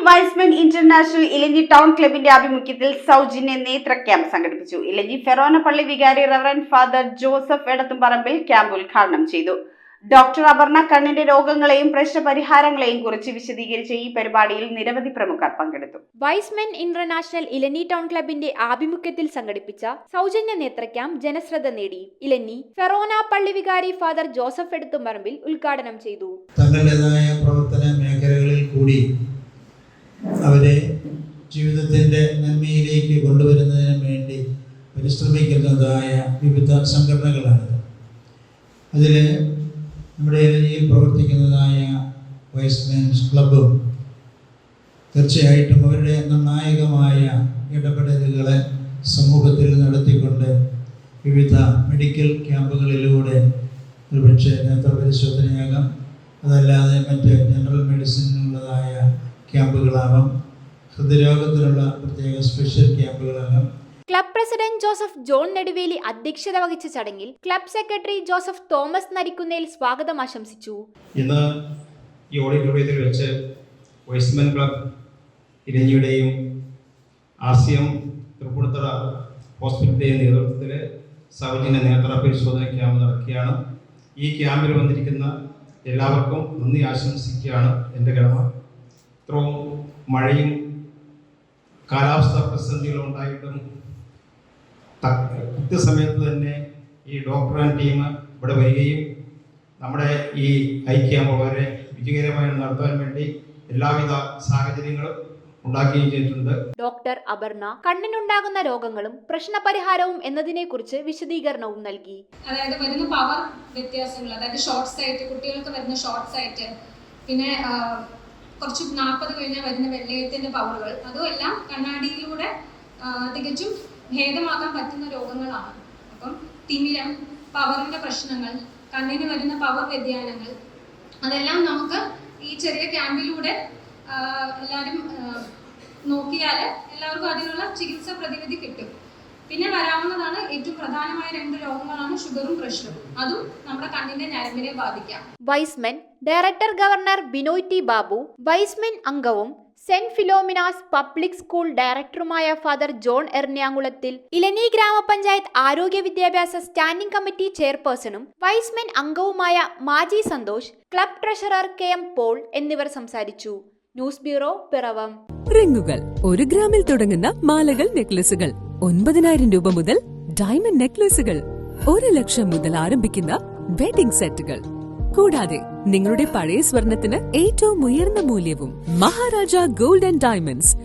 Wise men international ഇലഞ്ഞി town ക്ലബിന്റെ ആഭിമുഖ്യത്തിൽ സൗജന്യ നേത്ര ക്യാമ്പ് സംഘടിപ്പിച്ചു. ഇലഞ്ഞി ഫെറോന പള്ളി വികാരി റവറന്റ് ഫാദർ ജോസഫ് എടത്തുംപറമ്പിൽ ക്യാമ്പ് ഉദ്ഘാടനം ചെയ്തു. ഡോക്ടർ അപർണ കണ്ണിന്റെ രോഗങ്ങളെയും പ്രശ്നപരിഹാരങ്ങളെയും കുറിച്ച് വിശദീകരിച്ച ഈ പരിപാടിയിൽ നിരവധി പ്രമുഖർ പങ്കെടുത്തു. വൈസ്മെൻ ഇന്റർനാഷണൽ ഇലഞ്ഞി ടൗൺ ക്ലബിന്റെ ആഭിമുഖ്യത്തിൽ സംഘടിപ്പിച്ച സൗജന്യ നേത്ര ക്യാമ്പ് ജനശ്രദ്ധ നേടി. ഇലഞ്ഞി ഫെറോന പള്ളി വികാരി ഫാദർ ജോസഫ് എടത്തുംപറമ്പിൽ ഉദ്ഘാടനം ചെയ്തു. തങ്ങളുടേതായ പ്രവർത്തന മേഖലകളിൽ കൂടി അവരെ ജീവിതത്തിന്റെ നന്മയിലേക്ക് കൊണ്ടുവരുന്നതിന് വേണ്ടി പരിശ്രമിക്കുന്നതായ വിവിധ സംഘടനകളാണ്. അതിൽ നമ്മുടെ ഇലഞ്ഞിയിൽ പ്രവർത്തിക്കുന്നതായ വൈസ്മെൻസ് ക്ലബ്ബും തീർച്ചയായിട്ടും അവരുടെ നിർണായകമായ ഇടപെടലുകളെ സമൂഹത്തിൽ നടത്തിക്കൊണ്ട് വിവിധ മെഡിക്കൽ ക്യാമ്പുകളിലൂടെ ഒരുപക്ഷെ നേത്രപരിശോധനയാകാം, അതല്ലാതെ മറ്റ് ജനറൽ മെഡിസിനുള്ളതായ ക്യാമ്പുകളാകാം, ഹൃദ്രോഗത്തിനുള്ള പ്രത്യേക സ്പെഷ്യൽ ക്യാമ്പുകളാകാം. ക്ലബ് പ്രസിഡന്റ് ജോസഫ് ജോൺ നെടുവേലി അധ്യക്ഷത വഹിച്ച ചടങ്ങിൽ ക്ലബ് സെക്രട്ടറി ജോസഫ് തോമസ് നരിക്കുന്നേൽ സ്വാഗതം ആശംസിച്ചു. ഇന്ന് ഈ ഓഡിറ്റോറിയത്തിൽ വെച്ച് വൈസ്മെൻ ക്ലബ് ഇലഞ്ഞിയുടെയും RCM തൃപ്പൂണിത്തുറ ഹോസ്പിറ്റലിൻ്റെയും നേതൃത്വത്തിൽ സൗജന്യ നേത്ര പരിശോധന ക്യാമ്പ് നടക്കുകയാണ്. ഈ ക്യാമ്പിൽ വന്നിരിക്കുന്ന എല്ലാവർക്കും നന്ദി ആശംസിക്കുകയാണ് എൻ്റെ കടമ. ഇത്രയും മഴയും കാലാവസ്ഥാ പ്രതിസന്ധികളും ഉണ്ടായിട്ടും കൃത്യസമയത്ത് തന്നെ ഈ ഡോക്ടർ ആൻഡ് ടീം ഇവിടെ വരികയും നമ്മുടെ ഈ ക്യാമ്പ് വളരെ വിജയകരമായി നടത്താൻ വേണ്ടി എല്ലാവിധ സാഹചര്യങ്ങളും ഉണ്ടാക്കുകയും ചെയ്തിട്ടുണ്ട്. ഡോക്ടർ അപർണ കണ്ണിനുണ്ടാകുന്ന രോഗങ്ങളും പ്രശ്നപരിഹാരവും എന്നതിനെക്കുറിച്ച് വിശദീകരണവും നൽകി. അതായത് വരുന്ന പവർ വ്യത്യാസങ്ങൾ, അതായത് ഷോർട്ട് സൈറ്റ്, കുട്ടികൾക്ക് വരുന്ന ഷോർട്ട് സൈറ്റ്, പിന്നെ കുറച്ച് 40 കഴിഞ്ഞാൽ വരുന്ന വെള്ളയത്തിന്റെ പവറുകൾ, അതുമെല്ലാം കണ്ണാടിയിലൂടെ തികച്ചും ഭേദമാക്കാൻ പറ്റുന്ന രോഗങ്ങളാണ്. അപ്പം തിമിരം, പവറിന്റെ പ്രശ്നങ്ങൾ, കണ്ണിന് വരുന്ന പവർ വ്യതിയാനങ്ങൾ, അതെല്ലാം നമുക്ക് ഈ ചെറിയ ക്യാമ്പിലൂടെ എല്ലാവരും നോക്കിയാൽ എല്ലാവർക്കും അതിനുള്ള ചികിത്സ പ്രതിവിധി കിട്ടും. പിന്നെ വരാവുന്നതാണ് ഏറ്റവും പ്രധാനമായ 2 രോഗങ്ങളാണ് ഷുഗറും പ്രഷറും. അതും നമ്മുടെ കണ്ണിന്റെ ഞരമ്പിനെ ബാധിക്കാം. Y's Men director governor Binoy T Babu, Y's Men അംഗവും സെന്റ് ഫിലോമിനാസ് പബ്ലിക് സ്കൂൾ ഡയറക്ടറുമായ ഫാദർ ജോൺ എർണ്യാകുളത്തിൽ, ഇലഞ്ഞി ഗ്രാമപഞ്ചായത്ത് ആരോഗ്യ വിദ്യാഭ്യാസ സ്റ്റാൻഡിംഗ് കമ്മിറ്റി ചെയർപേഴ്സണും വൈസ്മെൻ അംഗവുമായ Maji Santhosh, club treasurer KM Paul എന്നിവർ സംസാരിച്ചു. News bureau, Piravom. റിങ്ങുകൾ 1 ഗ്രാമിൽ തുടങ്ങുന്ന മാലകൾ, നെക്ലസുകൾ 9,000 രൂപ മുതൽ ഡയമണ്ട് നെക്ലസുകൾ 1 ലക്ഷം മുതൽ ആരംഭിക്കുന്ന വെഡിംഗ് സെറ്റുകൾ, കൂടാതെ നിങ്ങളുടെ പഴയ സ്വർണത്തിന് ഏറ്റവും ഉയർന്ന മൂല്യവും. Maharaja gold and diamonds,